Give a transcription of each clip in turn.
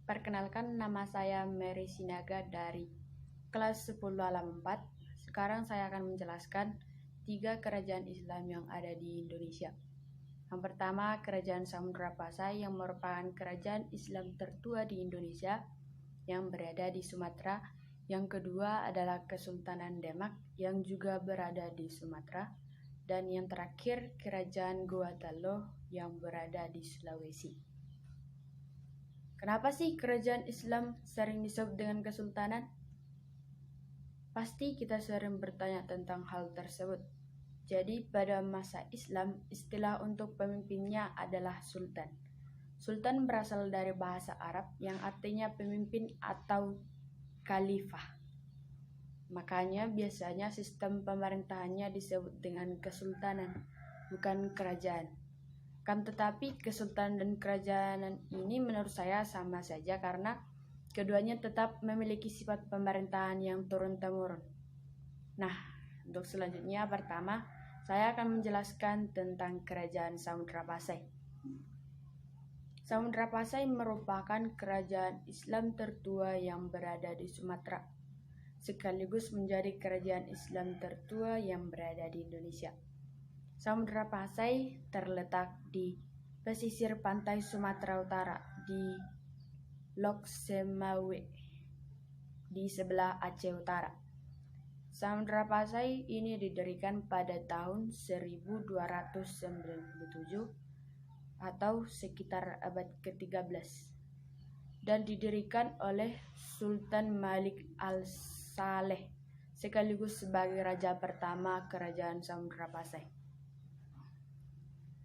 Perkenalkan, nama saya Mary Sinaga dari kelas 10 alam 4. Sekarang saya akan menjelaskan 3 kerajaan Islam yang ada di Indonesia. Yang pertama, Kerajaan Samudra Pasai yang merupakan kerajaan Islam tertua di Indonesia yang berada di Sumatera. Yang kedua adalah Kesultanan Demak yang juga berada di Sumatera. Dan yang terakhir, Kerajaan Gorontalo yang berada di Sulawesi. Kenapa sih kerajaan Islam sering disebut dengan kesultanan? Pasti kita sering bertanya tentang hal tersebut. Jadi pada masa Islam, istilah untuk pemimpinnya adalah sultan. Sultan berasal dari bahasa Arab yang artinya pemimpin atau khalifah. Makanya biasanya sistem pemerintahannya disebut dengan kesultanan, bukan kerajaan. Kan tetapi kesultanan dan kerajaan ini menurut saya sama saja karena keduanya tetap memiliki sifat pemerintahan yang turun-temurun. Nah, untuk selanjutnya pertama saya akan menjelaskan tentang Kerajaan Samudra Pasai. Samudra Pasai merupakan kerajaan Islam tertua yang berada di Sumatera, sekaligus menjadi kerajaan Islam tertua yang berada di Indonesia. Samudra Pasai terletak di pesisir pantai Sumatera Utara di Lok Semawe di sebelah Aceh Utara. Samudra Pasai ini didirikan pada tahun 1297 atau sekitar abad ke-13 dan didirikan oleh Sultan Malik Al-Saleh sekaligus sebagai raja pertama Kerajaan Samudra Pasai.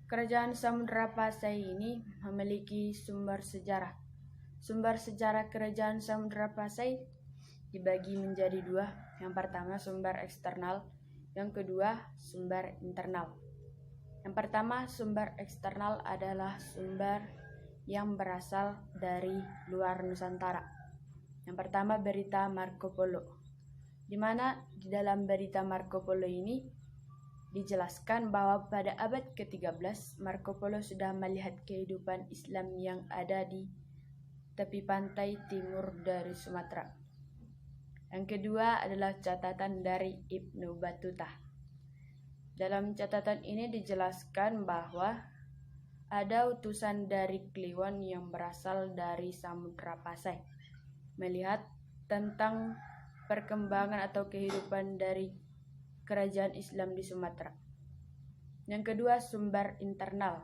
Kerajaan Samudra Pasai ini memiliki sumber sejarah. Sumber sejarah Kerajaan Samudra Pasai dibagi menjadi 2. Yang pertama sumber eksternal, yang kedua sumber internal. Yang pertama sumber eksternal adalah sumber yang berasal dari luar Nusantara. Yang pertama berita Marco Polo, di mana di dalam berita Marco Polo ini dijelaskan bahwa pada abad ke-13 Marco Polo sudah melihat kehidupan Islam yang ada di tepi pantai timur dari Sumatera. Yang kedua adalah catatan dari Ibnu Battuta. Dalam catatan ini dijelaskan bahwa ada utusan dari Kliwon yang berasal dari Samudra Pasai melihat tentang perkembangan atau kehidupan dari kerajaan Islam di Sumatera. Yang kedua sumber internal,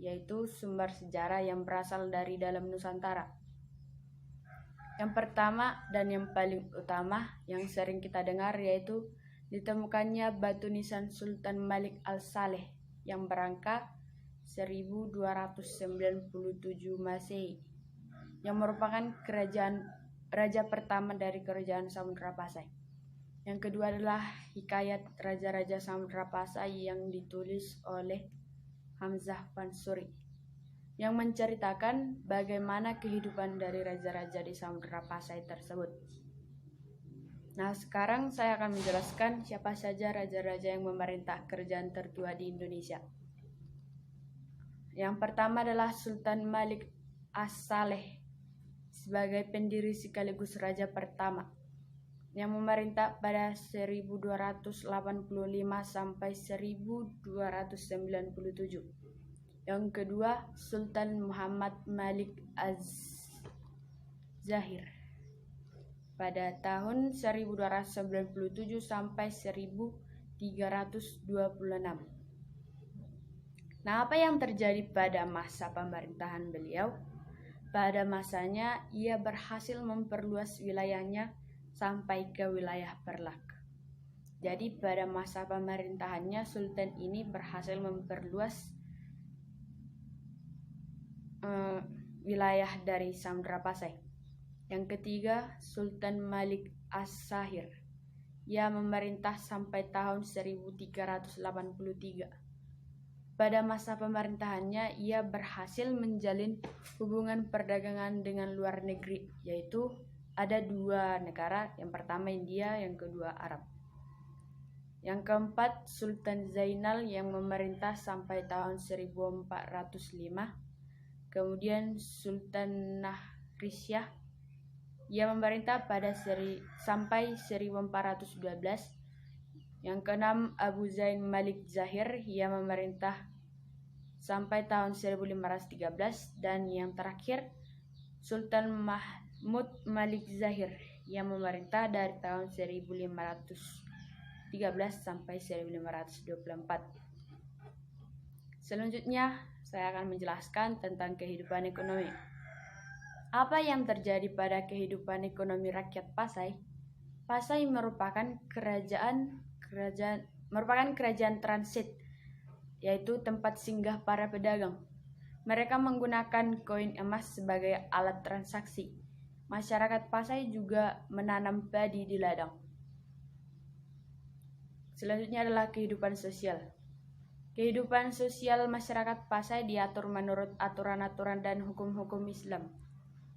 yaitu sumber sejarah yang berasal dari dalam Nusantara. Yang pertama dan yang paling utama yang sering kita dengar yaitu ditemukannya batu nisan Sultan Malik Al-Saleh yang berangka 1297 Masehi, yang merupakan raja pertama dari kerajaan Samudra Pasai. Yang kedua adalah Hikayat Raja-Raja Samudra Pasai yang ditulis oleh Hamzah Pansuri, yang menceritakan bagaimana kehidupan dari raja-raja di Samudra Pasai tersebut. Nah, sekarang saya akan menjelaskan siapa saja raja-raja yang memerintah kerajaan tertua di Indonesia. Yang pertama adalah Sultan Malik As-Saleh sebagai pendiri sekaligus raja pertama yang memerintah pada 1285 sampai 1297. Yang kedua, Sultan Muhammad Malik Az-Zahir pada tahun 1297 sampai 1326. Nah, apa yang terjadi pada masa pemerintahan beliau? Pada masanya, ia berhasil memperluas wilayahnya sampai ke wilayah Perlak. Jadi pada masa pemerintahannya Sultan ini berhasil memperluas wilayah dari Samudra Pasai. Yang ketiga Sultan Malik As-Sahir, ia memerintah sampai tahun 1383. Pada masa pemerintahannya ia berhasil menjalin hubungan perdagangan dengan luar negeri, yaitu ada 2 negara, yang pertama India, yang kedua Arab. Yang keempat Sultan Zainal yang memerintah sampai tahun 1405. Kemudian Sultan Risyah. Ia memerintah sampai 1412. Yang keenam, Abu Zain Malik Zahir. Ia memerintah sampai tahun 1513. Dan yang terakhir, Sultan Mahmud Malik Zahir. Ia memerintah dari tahun 1513 sampai 1524. Selanjutnya, saya akan menjelaskan tentang kehidupan ekonomi. Apa yang terjadi pada kehidupan ekonomi rakyat Pasai? Pasai merupakan kerajaan transit, yaitu tempat singgah para pedagang. Mereka menggunakan koin emas sebagai alat transaksi. Masyarakat Pasai juga menanam padi di ladang. Selanjutnya adalah kehidupan sosial. Kehidupan sosial masyarakat Pasai diatur menurut aturan-aturan dan hukum-hukum Islam.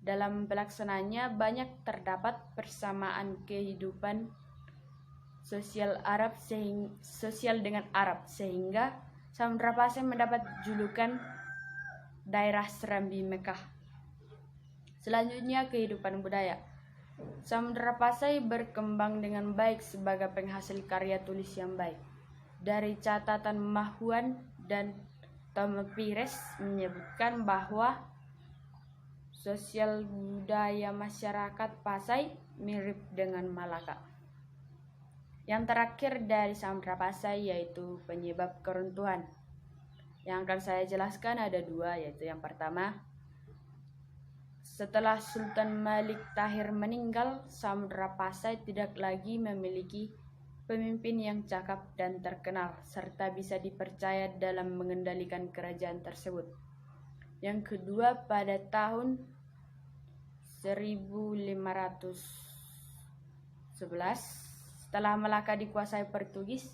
Dalam pelaksanaannya banyak terdapat persamaan kehidupan sosial dengan Arab, sehingga Samudra Pasai mendapat julukan daerah Serambi Mekah. Selanjutnya kehidupan budaya. Samudra Pasai berkembang dengan baik sebagai penghasil karya tulis yang baik. Dari catatan Mahuan dan Tom Pires menyebutkan bahwa sosial budaya masyarakat Pasai mirip dengan Malaka. Yang terakhir dari Samudra Pasai yaitu penyebab keruntuhan. Yang akan saya jelaskan ada dua, yaitu yang pertama, setelah Sultan Malik Tahir meninggal, Samudra Pasai tidak lagi memiliki pemimpin yang cakap dan terkenal serta bisa dipercaya dalam mengendalikan kerajaan tersebut. Yang kedua, pada tahun 1511, setelah Malaka dikuasai Portugis,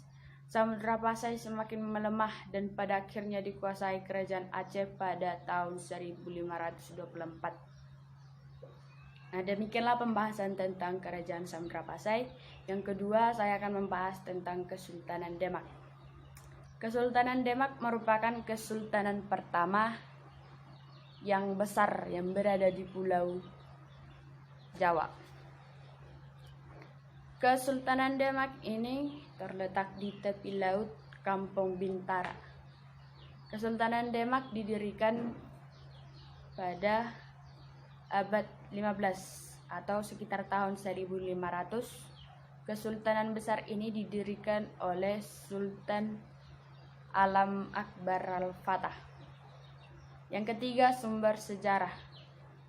Samudra Pasai semakin melemah dan pada akhirnya dikuasai kerajaan Aceh pada tahun 1524. Nah, demikianlah pembahasan tentang kerajaan Samudra Pasai. Yang kedua, saya akan membahas tentang Kesultanan Demak. Kesultanan Demak merupakan kesultanan pertama yang besar yang berada di Pulau Jawa. Kesultanan Demak ini terletak di tepi laut Kampung Bintara. Kesultanan Demak didirikan pada abad 15 atau sekitar tahun 1500. Kesultanan besar ini didirikan oleh Sultan Alam Akbar Al-Fatah. Yang ketiga, sumber sejarah.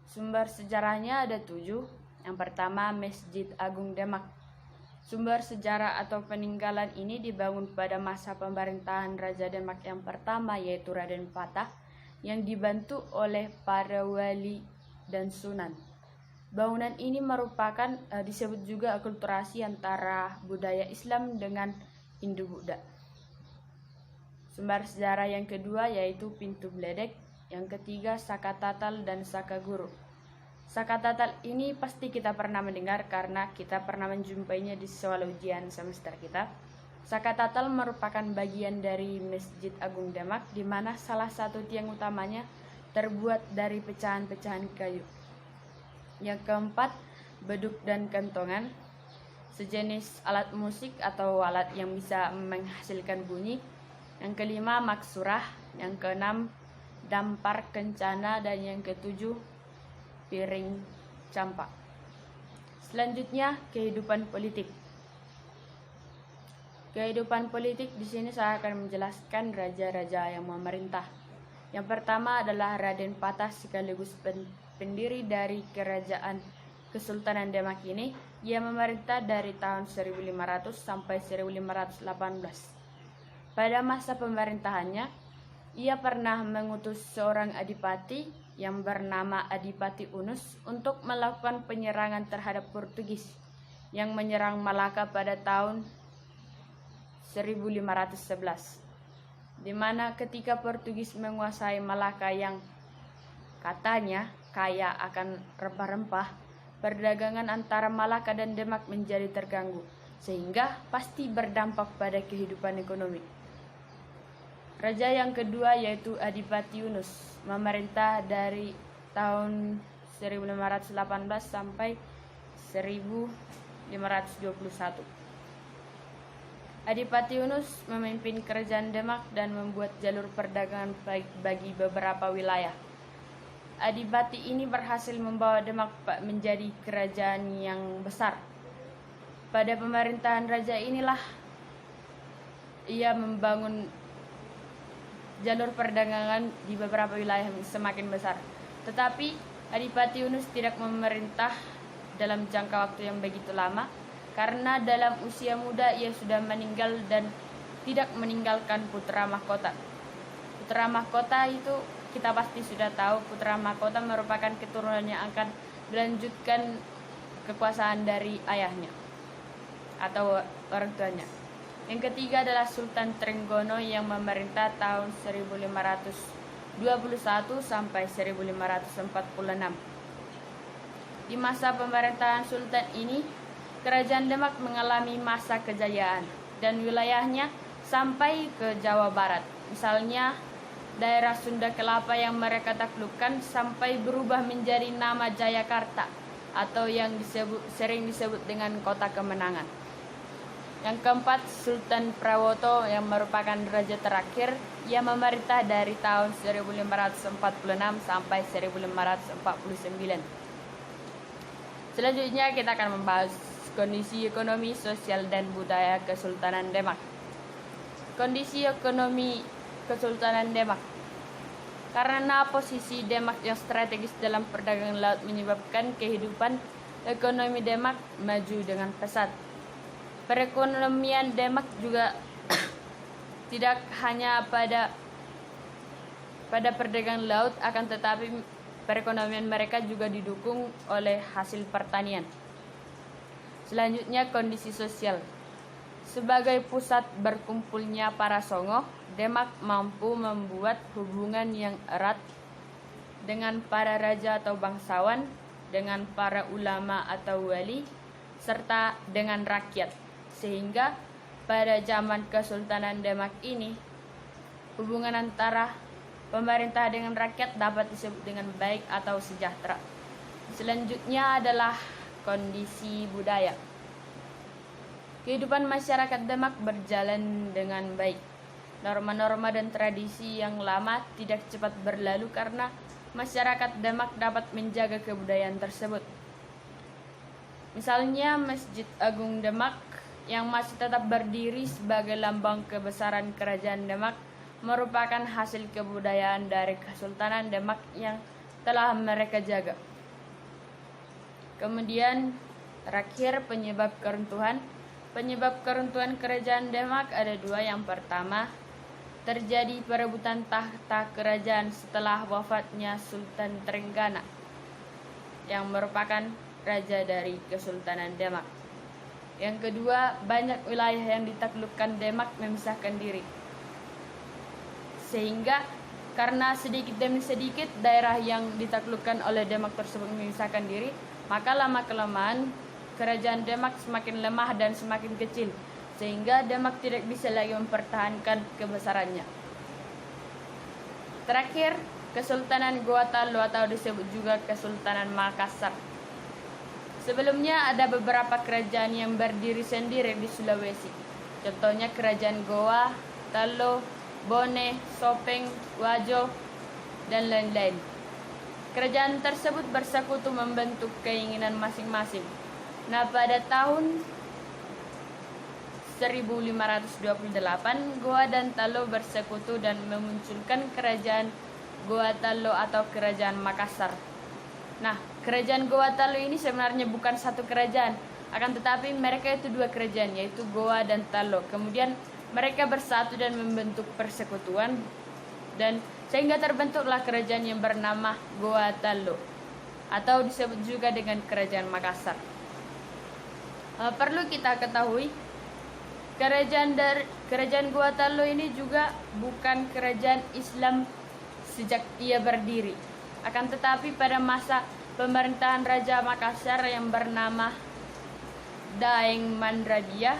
Sumber sejarahnya ada 7. Yang pertama, Masjid Agung Demak. Sumber sejarah atau peninggalan ini dibangun pada masa pemerintahan Raja Demak yang pertama, yaitu Raden Fatah, yang dibantu oleh para wali dan sunan. Bangunan ini merupakan disebut juga akulturasi antara budaya Islam dengan Hindu-Buddha. Sumber sejarah yang kedua yaitu Pintu Bledek. Yang ketiga, Saka Tatal dan Saka Guru. Saka Tatal ini pasti kita pernah mendengar karena kita pernah menjumpainya di soal ujian semester kita. Saka Tatal merupakan bagian dari Masjid Agung Demak, di mana salah satu tiang utamanya terbuat dari pecahan-pecahan kayu. Yang keempat, beduk dan kentongan, sejenis alat musik atau alat yang bisa menghasilkan bunyi. Yang kelima, maksurah. Yang keenam, dampar kencana. Dan yang ketujuh, piring campak. Selanjutnya, kehidupan politik. Kehidupan politik di sini saya akan menjelaskan raja-raja yang memerintah. Yang pertama adalah Raden Fatah sekaligus pendiri dari kerajaan Kesultanan Demak ini. Ia memerintah dari tahun 1500 sampai 1518. Pada masa pemerintahannya, ia pernah mengutus seorang adipati yang bernama Adipati Unus untuk melakukan penyerangan terhadap Portugis yang menyerang Malaka pada tahun 1511. Di mana ketika Portugis menguasai Malaka yang katanya kaya akan rempah-rempah, perdagangan antara Malaka dan Demak menjadi terganggu, sehingga pasti berdampak pada kehidupan ekonomi. Raja yang kedua yaitu Adipati Yunus, memerintah dari tahun 1518 sampai 1521. Adipati Yunus memimpin kerajaan Demak dan membuat jalur perdagangan bagi beberapa wilayah. Adipati ini berhasil membawa Demak menjadi kerajaan yang besar. Pada pemerintahan raja inilah ia membangun jalur perdagangan di beberapa wilayah semakin besar. Tetapi Adipati Yunus tidak memerintah dalam jangka waktu yang begitu lama, karena dalam usia muda ia sudah meninggal dan tidak meninggalkan putra mahkota. Putra mahkota itu kita pasti sudah tahu, putra mahkota merupakan keturunan yang akan melanjutkan kekuasaan dari ayahnya atau orang tuanya. Yang ketiga adalah Sultan Trenggono yang memerintah tahun 1521 sampai 1546. Di masa pemerintahan Sultan ini, Kerajaan Demak mengalami masa kejayaan dan wilayahnya sampai ke Jawa Barat. Misalnya, daerah Sunda Kelapa yang mereka taklukkan sampai berubah menjadi nama Jayakarta atau yang sering disebut dengan Kota Kemenangan. Yang keempat, Sultan Prawoto yang merupakan raja terakhir yang memerintah dari tahun 1546 sampai 1549. Selanjutnya kita akan membahas kondisi ekonomi, sosial, dan budaya Kesultanan Demak. Kondisi ekonomi Kesultanan Demak. Karena posisi Demak yang strategis dalam perdagangan laut menyebabkan kehidupan ekonomi Demak maju dengan pesat. Perekonomian Demak juga tidak hanya pada perdagangan laut, akan tetapi perekonomian mereka juga didukung oleh hasil pertanian. Selanjutnya, kondisi sosial. Sebagai pusat berkumpulnya para Songo, Demak mampu membuat hubungan yang erat dengan para raja atau bangsawan, dengan para ulama atau wali, serta dengan rakyat. Sehingga pada zaman Kesultanan Demak ini, hubungan antara pemerintah dengan rakyat dapat disebut dengan baik atau sejahtera. Selanjutnya adalah kondisi budaya. Kehidupan masyarakat Demak berjalan dengan baik. Norma-norma dan tradisi yang lama tidak cepat berlalu karena masyarakat Demak dapat menjaga kebudayaan tersebut. Misalnya Masjid Agung Demak yang masih tetap berdiri sebagai lambang kebesaran Kerajaan Demak merupakan hasil kebudayaan dari Kesultanan Demak yang telah mereka jaga. Kemudian terakhir, penyebab keruntuhan. Penyebab keruntuhan Kerajaan Demak ada dua. Yang pertama, terjadi perebutan tahta kerajaan setelah wafatnya Sultan Trenggana yang merupakan raja dari Kesultanan Demak. Yang kedua, banyak wilayah yang ditaklukkan Demak memisahkan diri. Sehingga karena sedikit demi sedikit daerah yang ditaklukkan oleh Demak tersebut memisahkan diri, maka lama-kelamaan Kerajaan Demak semakin lemah dan semakin kecil, sehingga Demak tidak bisa lagi mempertahankan kebesarannya. Terakhir, Kesultanan Goa Tallo atau disebut juga Kesultanan Makassar. Sebelumnya ada beberapa kerajaan yang berdiri sendiri di Sulawesi. Contohnya Kerajaan Goa, Tallo, Bone, Sopeng, Wajo, dan lain-lain. Kerajaan tersebut bersekutu membentuk keinginan masing-masing. Nah, pada tahun 1528, Goa dan Tallo bersekutu dan memunculkan Kerajaan Goa Tallo atau Kerajaan Makassar. Nah, Kerajaan Goa Tallo ini sebenarnya bukan satu kerajaan, akan tetapi mereka itu dua kerajaan, yaitu Goa dan Tallo. Kemudian mereka bersatu dan membentuk persekutuan, dan sehingga terbentuklah kerajaan yang bernama Goa Tallo atau disebut juga dengan Kerajaan Makassar. Perlu kita ketahui, kerajaan Goa Tallo ini juga bukan kerajaan Islam sejak ia berdiri. Akan tetapi pada masa pemerintahan Raja Makassar yang bernama Daeng Mandradia,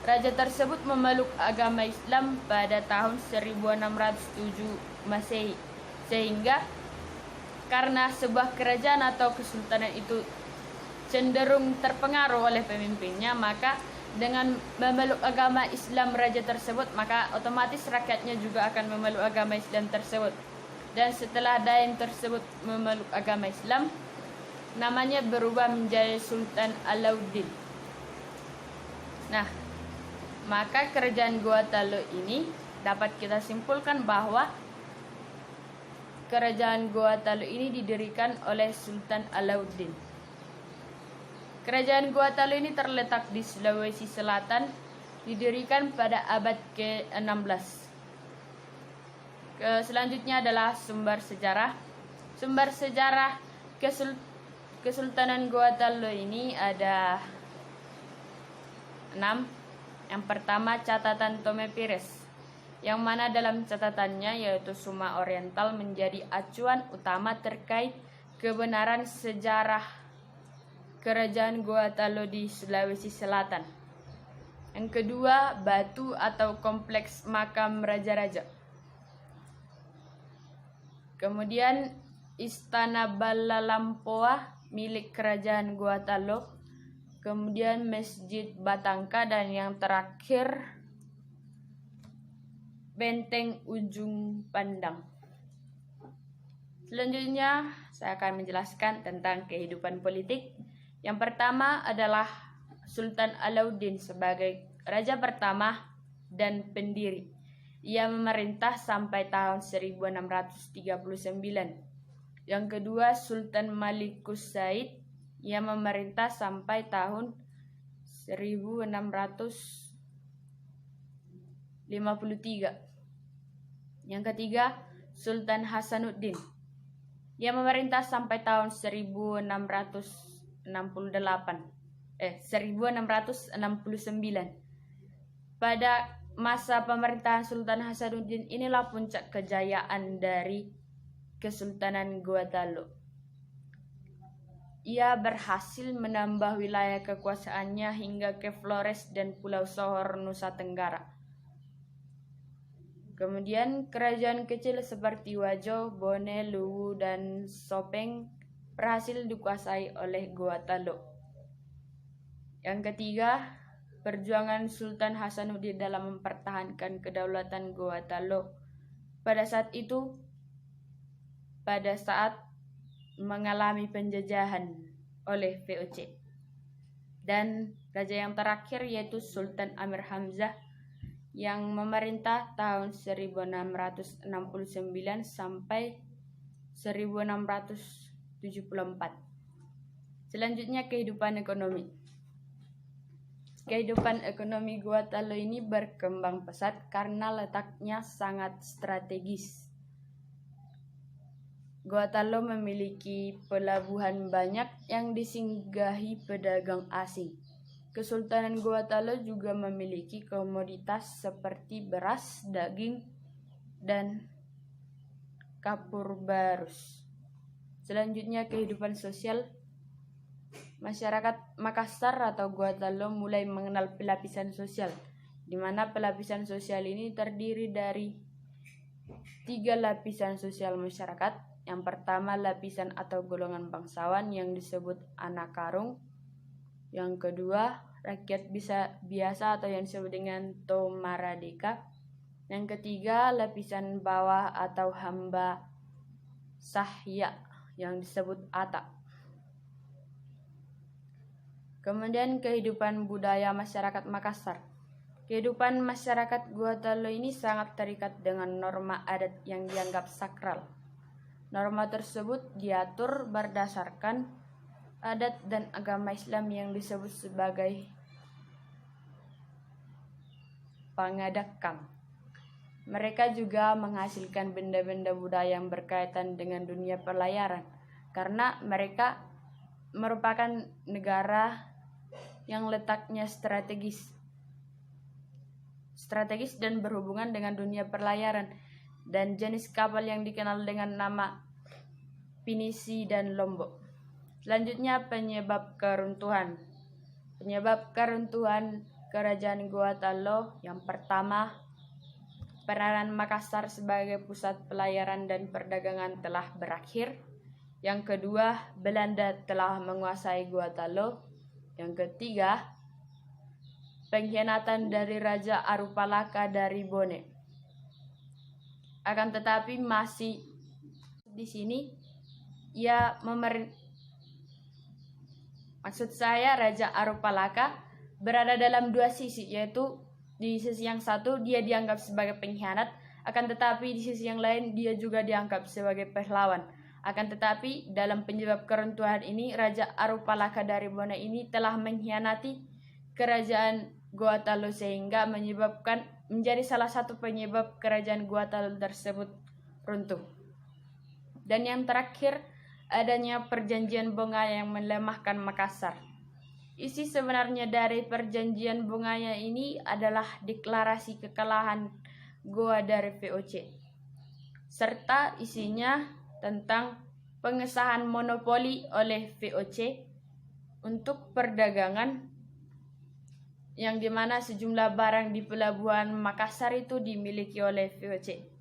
raja tersebut memeluk agama Islam pada tahun 1607 Masehi, sehingga karena sebuah kerajaan atau kesultanan itu cenderung terpengaruh oleh pemimpinnya, maka dengan memeluk agama Islam raja tersebut, maka otomatis rakyatnya juga akan memeluk agama Islam tersebut. Dan setelah dain tersebut memeluk agama Islam, namanya berubah menjadi Sultan Alauddin. Nah, maka kerajaan Gorontalo ini dapat kita simpulkan bahwa kerajaan Gorontalo ini didirikan oleh Sultan Alauddin. Kerajaan Gorontalo ini terletak di Sulawesi Selatan, didirikan pada abad ke-16. Selanjutnya adalah sumber sejarah. Sumber sejarah Kesultanan Gorontalo ini ada 6. Yang pertama, catatan Tome Pires, yang mana dalam catatannya yaitu Suma Oriental menjadi acuan utama terkait kebenaran sejarah kerajaan Gorontalo di Sulawesi Selatan. Yang kedua, batu atau kompleks makam raja-raja. Kemudian Istana Balalampoa milik kerajaan Gorontalo. Kemudian Masjid Batangka, dan yang terakhir Benteng Ujung Pandang. Selanjutnya saya akan menjelaskan tentang kehidupan politik. Yang pertama adalah Sultan Alauddin sebagai raja pertama dan pendiri. Ia memerintah sampai tahun 1639. Yang kedua, Sultan Malikus Said. Ia memerintah sampai tahun 1653. Yang ketiga, Sultan Hasanuddin. Ia memerintah sampai tahun 1669. Pada masa pemerintahan Sultan Hasanuddin inilah puncak kejayaan dari Kesultanan Gorontalo. Ia berhasil menambah wilayah kekuasaannya hingga ke Flores dan Pulau Sohor, Nusa Tenggara. Kemudian kerajaan kecil seperti Wajo, Bone, Luwu, dan Sopeng berhasil dikuasai oleh Gorontalo. Yang ketiga, perjuangan Sultan Hasanuddin dalam mempertahankan kedaulatan Gorontalo pada saat mengalami penjajahan oleh VOC. Dan raja yang terakhir yaitu Sultan Amir Hamzah yang memerintah tahun 1669 sampai 1674. Selanjutnya kehidupan ekonomi. Kehidupan ekonomi Gorontalo ini berkembang pesat karena letaknya sangat strategis. Gorontalo memiliki pelabuhan banyak yang disinggahi pedagang asing. Kesultanan Gorontalo juga memiliki komoditas seperti beras, daging, dan kapur barus. Selanjutnya kehidupan sosial. Masyarakat Makassar atau Gorontalo mulai mengenal pelapisan sosial, di mana pelapisan sosial ini terdiri dari 3 lapisan sosial masyarakat. Yang pertama, lapisan atau golongan bangsawan yang disebut anak karung. Yang kedua, rakyat biasa atau yang disebut dengan Tomaradeka. Yang ketiga, lapisan bawah atau hamba sahya yang disebut Ata. Kemudian kehidupan budaya masyarakat Makassar. Kehidupan masyarakat Gorontalo ini sangat terikat dengan norma adat yang dianggap sakral. Norma tersebut diatur berdasarkan adat dan agama Islam yang disebut sebagai pangadakam. Mereka juga menghasilkan benda-benda budaya yang berkaitan dengan dunia pelayaran, karena mereka merupakan negara yang letaknya strategis dan berhubungan dengan dunia pelayaran, dan jenis kapal yang dikenal dengan nama pinisi dan lombok. Selanjutnya penyebab keruntuhan. Penyebab keruntuhan kerajaan Gorontalo yang pertama, peranan Makassar sebagai pusat pelayaran dan perdagangan telah berakhir. Yang kedua, Belanda telah menguasai Gorontalo. Yang ketiga, pengkhianatan dari Raja Arupalaka dari Bone. Akan tetapi masih di sini maksud saya Raja Arupalaka berada dalam dua sisi, yaitu di sisi yang satu dia dianggap sebagai pengkhianat, akan tetapi di sisi yang lain dia juga dianggap sebagai pahlawan. Akan tetapi dalam penyebab keruntuhan ini, Raja Arupalaka dari Bone ini telah mengkhianati kerajaan Gorontalo sehingga menjadi salah satu penyebab kerajaan Gorontalo tersebut runtuh. Dan yang terakhir, adanya perjanjian Bongaya yang melemahkan Makassar. Isi sebenarnya dari perjanjian Bongaya ini adalah deklarasi kekalahan Goa dari VOC, serta isinya tentang pengesahan monopoli oleh VOC untuk perdagangan, yang dimana sejumlah barang di pelabuhan Makassar itu dimiliki oleh VOC.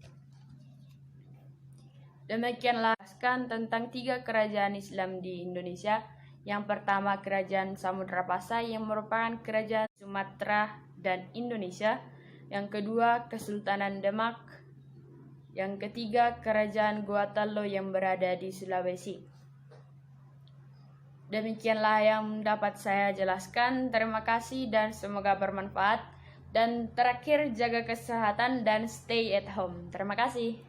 Demikianlah tentang 3 kerajaan Islam di Indonesia. Yang pertama, Kerajaan Samudra Pasai yang merupakan kerajaan Sumatera dan Indonesia. Yang kedua, Kesultanan Demak. Yang ketiga, Kerajaan Gorontalo yang berada di Sulawesi. Demikianlah yang dapat saya jelaskan. Terima kasih dan semoga bermanfaat. Dan terakhir, jaga kesehatan dan stay at home. Terima kasih.